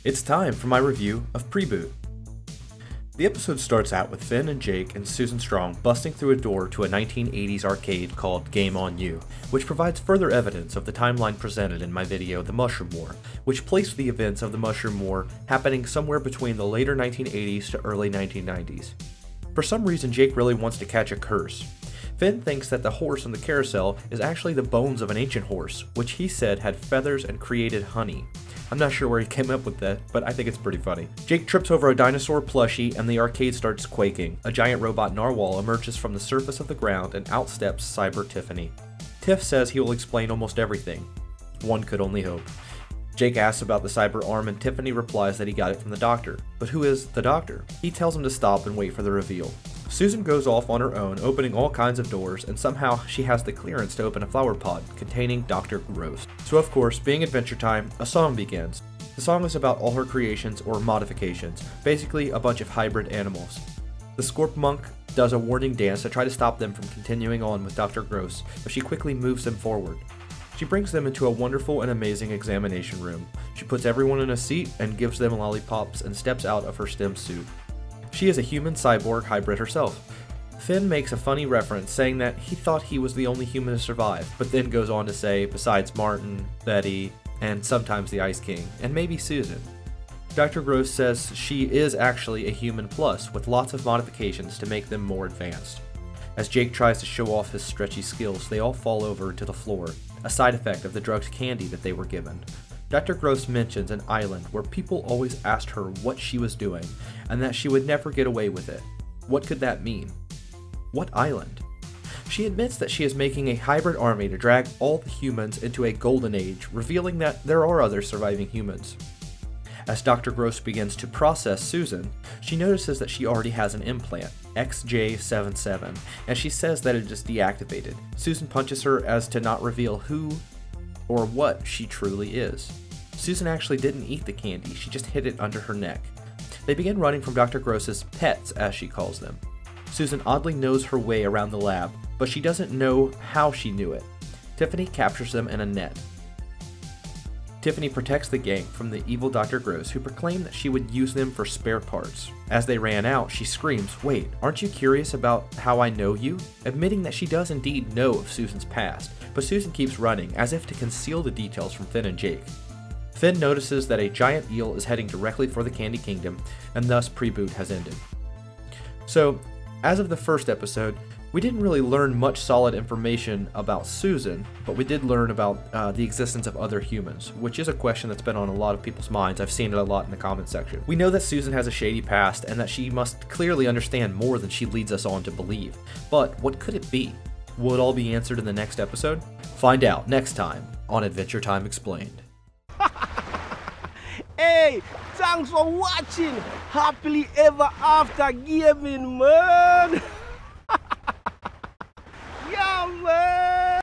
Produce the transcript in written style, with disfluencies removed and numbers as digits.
It's time for my review of Preboot. The episode starts out with Finn and Jake and Susan Strong busting through a door to a 1980s arcade called Game On You, which provides further evidence of the timeline presented in my video The Mushroom War, which placed the events of the Mushroom War happening somewhere between the later 1980s to early 1990s. For some reason, Jake really wants to catch a curse. Finn thinks that the horse on the carousel is actually the bones of an ancient horse, which he said had feathers and created honey. I'm not sure where he came up with that, but I think it's pretty funny. Jake trips over a dinosaur plushie and the arcade starts quaking. A giant robot narwhal emerges from the surface of the ground and outsteps Cyber Tiffany. Tiff says he will explain almost everything. One could only hope. Jake asks about the cyber arm and Tiffany replies that he got it from the doctor. But who is the doctor? He tells him to stop and wait for the reveal. Susan goes off on her own, opening all kinds of doors, and somehow she has the clearance to open a flower pot containing Dr. Gross. So of course, being Adventure Time, a song begins. The song is about all her creations or modifications, basically a bunch of hybrid animals. The Scorpmonk does a warning dance to try to stop them from continuing on with Dr. Gross, but she quickly moves them forward. She brings them into a wonderful and amazing examination room. She puts everyone in a seat and gives them lollipops and steps out of her STEM suit. She is a human cyborg hybrid herself. Finn makes a funny reference saying that he thought he was the only human to survive, but then goes on to say besides Martin, Betty, and sometimes the Ice King, and maybe Susan. Dr. Gross says she is actually a human plus with lots of modifications to make them more advanced. As Jake tries to show off his stretchy skills, they all fall over to the floor, a side effect of the drugged candy that they were given. Dr. Gross mentions an island where people always asked her what she was doing, and that she would never get away with it. What could that mean? What island? She admits that she is making a hybrid army to drag all the humans into a golden age, revealing that there are other surviving humans. As Dr. Gross begins to process Susan, she notices that she already has an implant, XJ77, and she says that it is deactivated. Susan punches her as to not reveal who or what she truly is. Susan actually didn't eat the candy, she just hid it under her neck. They begin running from Dr. Gross's pets, as she calls them. Susan oddly knows her way around the lab, but she doesn't know how she knew it. Tiffany captures them in a net. Tiffany protects the gang from the evil Dr. Gross, who proclaimed that she would use them for spare parts. As they ran out, she screams, "Wait, aren't you curious about how I know you?" Admitting that she does indeed know of Susan's past, but Susan keeps running, as if to conceal the details from Finn and Jake. Finn notices that a giant eel is heading directly for the Candy Kingdom, and thus Preboot has ended. So, as of the first episode, we didn't really learn much solid information about Susan, but we did learn about the existence of other humans, which is a question that's been on a lot of people's minds. I've seen it a lot in the comment section. We know that Susan has a shady past and that she must clearly understand more than she leads us on to believe. But what could it be? Will it all be answered in the next episode? Find out next time on Adventure Time Explained. Hey, thanks for watching. Happily ever after gaming, man.